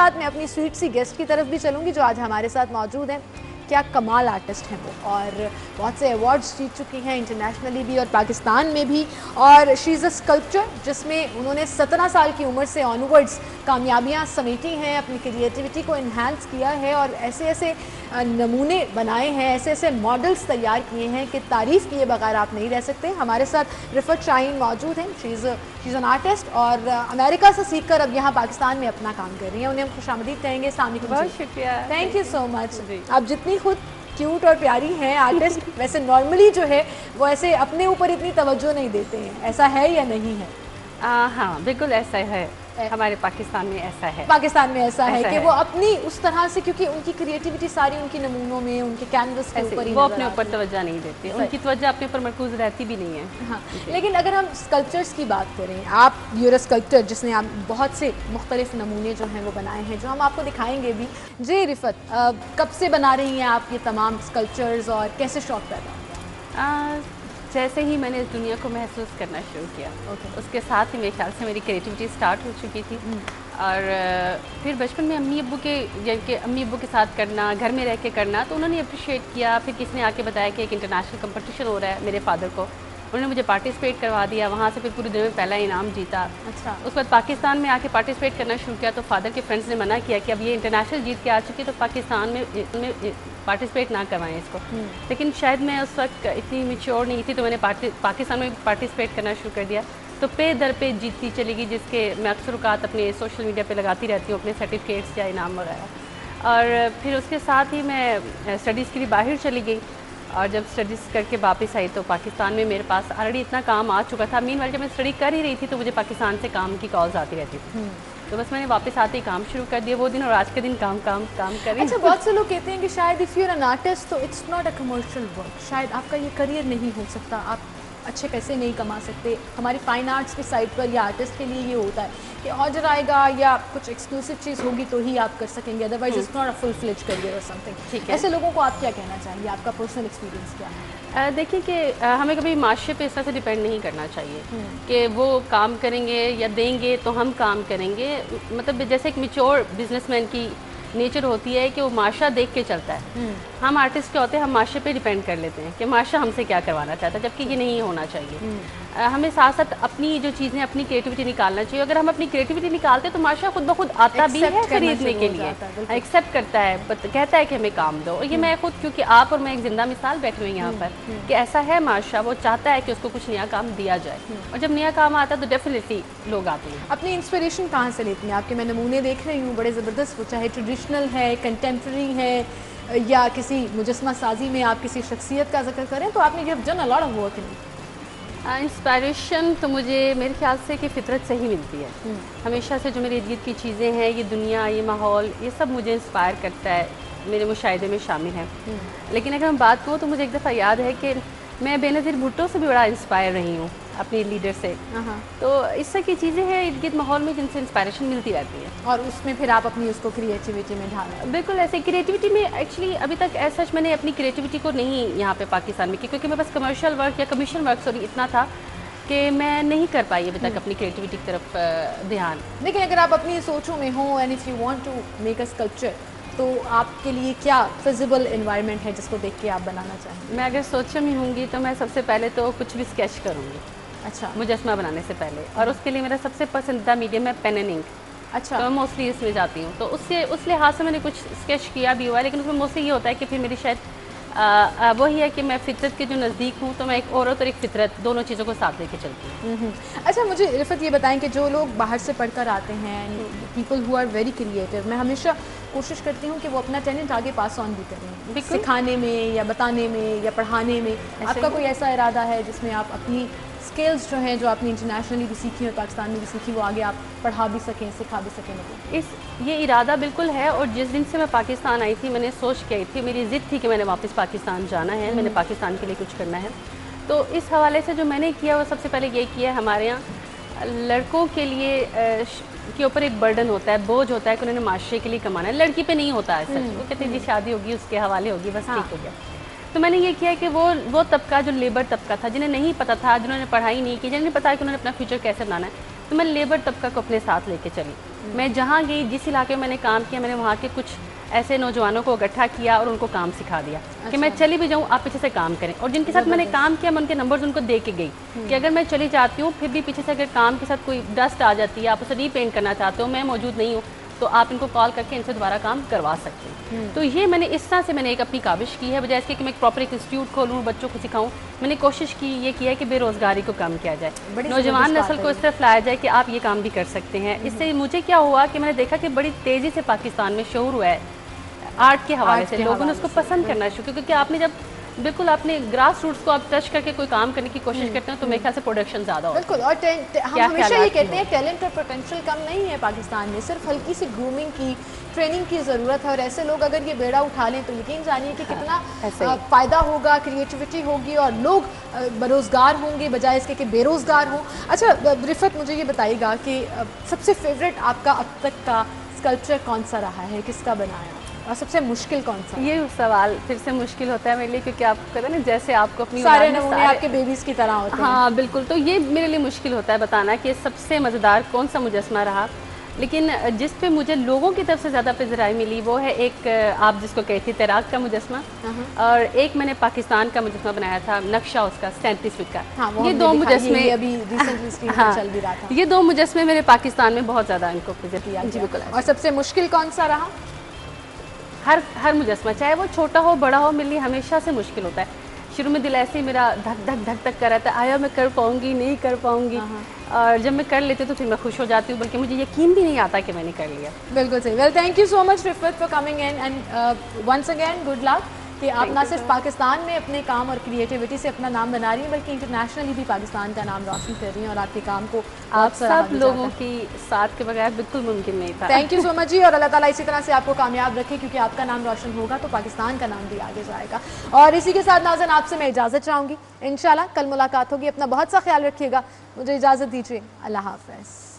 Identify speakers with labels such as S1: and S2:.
S1: ساتھ میں اپنی سویٹ سی گیسٹ کی طرف بھی چلوں گی جو آج ہمارے ساتھ موجود ہیں. کیا کمال آرٹسٹ ہیں وہ, اور بہت سے ایوارڈز جیت چکی ہیں انٹرنیشنلی بھی اور پاکستان میں بھی. اور شی از اے اسکلپچر جس میں انہوں نے 17 سال کی عمر سے آنورڈز کامیابیاں سمیٹی ہیں, اپنی کریٹیوٹی کو انہینس کیا ہے اور ایسے ایسے نمونے بنائے ہیں, ایسے ایسے ماڈلز تیار کیے ہیں کہ تعریف کیے بغیر آپ نہیں رہ سکتے. ہمارے ساتھ رفت شاہین موجود ہیں. شی از این آرٹسٹ اور امریکہ سے سیکھ کر اب یہاں پاکستان میں اپنا کام کر رہی ہیں. انہیں ہم خوش آمدید کہیں گے. السلام علیکم.
S2: بہت شکریہ.
S1: تھینک یو سو مچ. آپ جتنی خود کیوٹ اور پیاری ہیں آرٹسٹ, ویسے نارملی جو ہے وہ ایسے اپنے اوپر اتنی توجہ نہیں دیتے ہیں, ایسا ہے یا نہیں ہے؟
S2: ہاں بالکل ایسا ہے, ہمارے پاکستان میں ایسا ہے.
S1: پاکستان میں ایسا ہے کہ وہ اپنی اس طرح سے, کیونکہ ان کی کریٹیوٹی ساری ان کی نمونوں میں, ان کے کینوس کے اوپر ہی
S2: وہ اپنے اوپر توجہ نہیں دیتے, ان کی توجہ اپنے اوپر مرکوز رہتی بھی نہیں ہے.
S1: ہاں لیکن اگر ہم اسکلپچرس کی بات کریں, آپ یور اسکلپچر جس نے آپ بہت سے مختلف نمونے جو ہیں وہ بنائے ہیں جو ہم آپ کو دکھائیں گے بھی. جی رفت, کب سے بنا رہی ہیں آپ یہ تمام اسکلپچرز اور کیسے شوق پیدا ہوا؟
S2: جیسے ہی میں نے اس دنیا کو محسوس کرنا شروع کیا, اس کے ساتھ ہی میرے خیال سے میری کریٹیوٹی سٹارٹ ہو چکی تھی. اور پھر بچپن میں امی ابو کے ساتھ کرنا, گھر میں رہ کے کرنا, تو انہوں نے اپریشیٹ کیا. پھر کسی نے آ کے بتایا کہ ایک انٹرنیشنل کمپٹیشن ہو رہا ہے میرے فادر کو, انہوں نے مجھے پارٹیسپیٹ کروا دیا. وہاں سے پھر پوری دنیا میں پہلا انعام جیتا.
S1: اچھا.
S2: اس کے بعد پاکستان میں آ کے پارٹیسپیٹ کرنا شروع کیا, تو فادر کے فرینڈس نے منع کیا کہ اب یہ انٹرنیشنل جیت کے آ چکی تو پاکستان میں پارٹیسپیٹ نہ کروائیں اس کو. لیکن شاید میں اس وقت اتنی میچور نہیں تھی, تو میں نے پاکستان میں پارٹیسپیٹ کرنا شروع کر دیا. تو پے در پہ جیتتی چلی گئی, جس کے میں اکثر اوقات اپنے سوشل میڈیا پہ لگاتی رہتی ہوں, اپنے سرٹیفکیٹس یا انعام وغیرہ. اور پھر اس کے ساتھ ہی میں اسٹڈیز کے لیے باہر چلی گئی, اور جب اسٹڈیز کر کے واپس آئی تو پاکستان میں میرے پاس آلریڈی اتنا کام آ چکا تھا. مین وائل جب میں اسٹڈی کر ہی رہی تھی تو مجھے پاکستان سے کام کی کالز آتی رہتی تھی, تو بس میں نے واپس آتے ہی کام شروع کر دیا. وہ دن اور آج کے دن کام کام کام کر رہی.
S1: اچھا, بہت سے لوگ کہتے ہیں کہ شاید if you are an artist تو it's not a commercial work, شاید آپ کا یہ کریئر نہیں ہو سکتا, آپ اچھے پیسے نہیں کما سکتے. ہماری فائن آرٹس کی سائٹ پر یا آرٹسٹ کے لیے یہ ہوتا ہے کہ آرڈر آئے گا یا کچھ ایکسکلوسیو چیز ہوگی تو ہی آپ کر سکیں گے, otherwise it's not a full fledge career اور سم تھنگ. ایسے لوگوں کو آپ کیا کہنا چاہیں گے, آپ کا پرسنل ایکسپیرینس کیا ہے؟
S2: دیکھیے کہ ہمیں کبھی معاشرے پہ اس طرح سے ڈیپینڈ نہیں کرنا چاہیے کہ وہ کام کریں گے یا دیں گے تو ہم کام کریں گے. مطلب جیسے ایک میچور بزنس مین کی نیچر ہوتی ہے کہ وہ معاشرہ دیکھ کے چلتا ہے. ہم آرٹسٹ کیا ہوتے ہیں, ہم معاشرے پہ ڈیپینڈ کر لیتے ہیں کہ معاشرہ ہم سے کیا کروانا چاہتا ہے, جبکہ یہ نہیں ہونا چاہیے. ہمیں ساتھ ساتھ اپنی جو چیزیں اپنی کریٹیوٹی نکالنا چاہیے. اگر ہم اپنی کریٹیوٹی نکالتے تو معاشرہ خود بخود آتا بھی ہے خریدنے کے لیے, ایکسیپٹ کرتا ہے, کہتا ہے کہ ہمیں کام دو. اور یہ میں خود, کیونکہ آپ اور میں ایک زندہ مثال بیٹھے ہوئے یہاں پر کہ ایسا ہے معاشرہ, وہ چاہتا ہے کہ اس کو کچھ نیا کام دیا جائے, اور جب نیا کام آتا ہے تو ڈیفینیٹلی لوگ آتے ہیں.
S1: اپنی انسپریشن کہاں سے لیتی ہیں؟ آپ کے میں نمونے دیکھ رہی ہوں بڑے زبردست, وہ چاہے ٹریڈیشنل ہے, کنٹمپرری ہے, یا کسی مجسمہ سازی میں آپ کسی شخصیت کا ذکر کریں, تو آپ نے جب done a lot of work.
S2: Inspiration تو مجھے میرے خیال سے کہ فطرت سے ہی ملتی ہے. ہمیشہ سے جو میرے ارد گرد کی چیزیں ہیں, یہ دنیا, یہ ماحول, یہ سب مجھے انسپائر کرتا ہے, میرے مشاہدے میں شامل ہیں. لیکن اگر میں بات کروں تو مجھے ایک دفعہ یاد ہے کہ میں بےنظیر بھٹو سے بھی بڑا انسپائر رہی ہوں اپنی لیڈر سے. تو اس طرح کی چیزیں ہیں ارد گرد ماحول میں جن سے انسپائریشن ملتی رہتی ہے,
S1: اور اس میں پھر آپ اپنی اس کو کریٹیوٹی میں ڈھالیں.
S2: بالکل ایسے کریٹیوٹی میں ایکچولی ابھی تک ایسا میں نے اپنی کریٹیوٹی کو نہیں یہاں پہ پاکستان میں کی, کیونکہ میں بس کمرشل ورک یا کمیشن ورک سوری اتنا تھا کہ میں نہیں کر پائی ابھی تک اپنی کریٹیوٹی کی طرف دھیان.
S1: لیکن اگر آپ اپنی سوچوں میں ہوں, and if you want to make a sculpture, تو آپ کے لیے کیا فیزیبل انوائرمنٹ ہے جس کو دیکھ کے آپ بنانا چاہیں؟
S2: میں اگر سوچوں میں ہوں گی تو میں سب سے پہلے تو کچھ بھی اسکیچ کروں گی.
S1: اچھا.
S2: مجسمہ بنانے سے پہلے, اور اس کے لیے میرا سب سے پسندیدہ میڈیم ہے پین اینڈ انک.
S1: اچھا.
S2: تو میں موسٹلی اس میں جاتی ہوں, تو اس لحاظ سے میں نے کچھ اسکیچ کیا بھی ہوا ہے, لیکن اس میں موسٹلی یہ ہوتا ہے کہ پھر میری شاید وہی ہے کہ میں فطرت کے جو نزدیک ہوں, تو میں ایک عورت اور ایک فطرت دونوں چیزوں کو ساتھ لے کے چلتی ہوں.
S1: اچھا, مجھے رفت یہ بتائیں کہ جو لوگ باہر سے پڑھ کر آتے ہیں, people who are very creative, میں ہمیشہ کوشش کرتی ہوں کہ وہ اپنا ٹیلنٹ آگے پاس آن بھی کریں, سکھانے میں یا بتانے میں یا پڑھانے میں. آپ کا کوئی ایسا ارادہ ہے جس میں آپ اپنی اسکلز جو ہیں, جو آپ نے انٹرنیشنلی بھی سیکھی اور پاکستان میں بھی سیکھی, وہ آگے آپ پڑھا بھی سکیں, سکھا بھی سکیں لوگوں؟
S2: یہ ارادہ بالکل ہے, اور جس دن سے میں پاکستان آئی تھی میں نے سوچ کے آئی تھی, میری ضد تھی کہ میں نے واپس پاکستان جانا ہے, میں نے پاکستان کے لیے کچھ کرنا ہے. تو اس حوالے سے جو میں نے کیا وہ سب سے پہلے یہ کیا ہے, ہمارے یہاں لڑکوں کے لیے کے اوپر ایک برڈن ہوتا ہے, بوجھ ہوتا ہے کہ انہوں نے معاشرے کے لیے کمانا ہے. لڑکی پہ نہیں ہوتا ہے سچ, وہ کہتے ہیں جی شادی ہوگی اس کے حوالے ہوگی, بس ٹھیک ہو گیا. تو میں نے یہ کیا کہ وہ طبقہ جو لیبر طبقہ تھا, جنہیں نہیں پتہ تھا, جنہوں نے پڑھائی نہیں کی, جنہیں نہیں پتا کہ انہوں نے اپنا فیوچر کیسے بنانا ہے, تو میں لیبر طبقہ کو اپنے ساتھ لے کے چلی. میں جہاں گئی, جس علاقے میں میں نے کام کیا, میں نے وہاں کے کچھ ایسے نوجوانوں کو اکٹھا کیا اور ان کو کام سکھا دیا کہ میں چلی بھی جاؤں, آپ پیچھے سے کام کریں. اور جن کے ساتھ میں نے کام کیا, میں ان کے نمبرز ان کو دے کے گئی کہ اگر میں چلی جاتی ہوں پھر بھی پیچھے سے اگر کام کے ساتھ کوئی ڈسٹ آ جاتی ہے, آپ اسے ری پینٹ کرنا چاہتے ہو, میں موجود نہیں ہوں, تو آپ ان کو کال کر کے ان سے دوبارہ کام کروا سکتے ہیں. تو یہ میں نے اس طرح سے میں نے ایک اپنی کاوش کی ہے, بجائے اس کے کہ میں ایک پراپر ایک انسٹیٹیوٹ کھولوں, بچوں کو سکھاؤں. میں نے کوشش کی, یہ کیا ہے کہ بے روزگاری کو کم کیا جائے, نوجوان نسل کو اس طرف لایا جائے کہ آپ یہ کام بھی کر سکتے ہیں. اس سے مجھے کیا ہوا کہ میں نے دیکھا کہ بڑی تیزی سے پاکستان میں شعور ہوا ہے آرٹ کے حوالے سے, لوگوں نے اس کو پسند کرنا شروع کیا, کیونکہ آپ نے جب بالکل اپنے گراس روٹس کو آپ ٹچ کر کے کوئی کام کرنے کی کوشش کرتے ہیں تو میرے خیال سے پروڈکشن زیادہ ہوتا ہے.
S1: بالکل. اور ہم ہمیشہ یہ کہتے ہیں ٹیلنٹ اور پوٹینشیل کم نہیں ہے پاکستان میں, صرف ہلکی سی گرومنگ کی, ٹریننگ کی ضرورت ہے. اور ایسے لوگ اگر یہ بیڑا اٹھا لیں تو یقین جانیے کہ کتنا فائدہ ہوگا, کریٹیوٹی ہوگی اور لوگ بروزگار ہوں گے بجائے اس کے کہ بے روزگار ہوں. اچھا رفت, مجھے یہ بتائیے گا کہ سب سے فیوریٹ آپ کا اب تک کا اسکلپچر کون سا رہا ہے, کس کا بنایا, اور سب سے مشکل کون سا؟
S2: یہ سوال پھر سے مشکل ہوتا ہے میرے لیے, کیونکہ آپ کو پتہ نا جیسے آپ کو اپنی
S1: سارے نمونے آپ کے بیبیز کی طرح ہوتے ہیں.
S2: ہاں بالکل. تو یہ میرے لیے مشکل ہوتا ہے بتانا کہ سب سے مزیدار کون سا مجسمہ رہا. لیکن جس پہ مجھے لوگوں کی طرف سے زیادہ پذیرائی ملی وہ ہے ایک آپ جس کو کہتی تیراک کا مجسمہ, اور ایک میں نے پاکستان کا مجسمہ بنایا تھا, نقشہ اس کا 37 فٹ کا. یہ دو مجسمے یہ دو مجسمے میرے پاکستان میں بہت زیادہ ان کو پذیرائی.
S1: جی بالکل. اور سب سے مشکل کون سا رہا؟
S2: ہر مجسمہ چاہے وہ چھوٹا ہو بڑا ہو میرے لیے ہمیشہ سے مشکل ہوتا ہے. شروع میں دل ایسے ہی میرا دھک دھک دھک دھک کر رہتا ہے, آیا میں کر پاؤں گی نہیں کر پاؤں گی, اور جب میں کر لیتی ہوں تو پھر میں خوش ہو جاتی ہوں, بلکہ مجھے یقین بھی نہیں آتا کہ میں نے کر لیا.
S1: بالکل صحیح. Well thank you so much Riffat for coming in, and once again good luck کہ آپ نہ صرف پاکستان میں اپنے کام اور کریٹیوٹی سے اپنا نام بنا رہی ہیں بلکہ انٹرنیشنلی بھی پاکستان کا نام روشن کر رہی ہیں, اور آپ کے کام کو
S2: آپ سب لوگوں کی ساتھ کے بغیر بالکل ممکن نہیں تھا.
S1: تھینک یو سو مچ جی, اور اللہ تعالیٰ اسی طرح سے آپ کو کامیاب رکھے, کیونکہ آپ کا نام روشن ہوگا تو پاکستان کا نام بھی آگے جائے گا. اور اسی کے ساتھ ناظرین آپ سے میں اجازت چاہوں گی, انشاءاللہ کل ملاقات ہوگی. اپنا بہت سا خیال رکھیے گا. مجھے اجازت دیجیے, اللہ حافظ.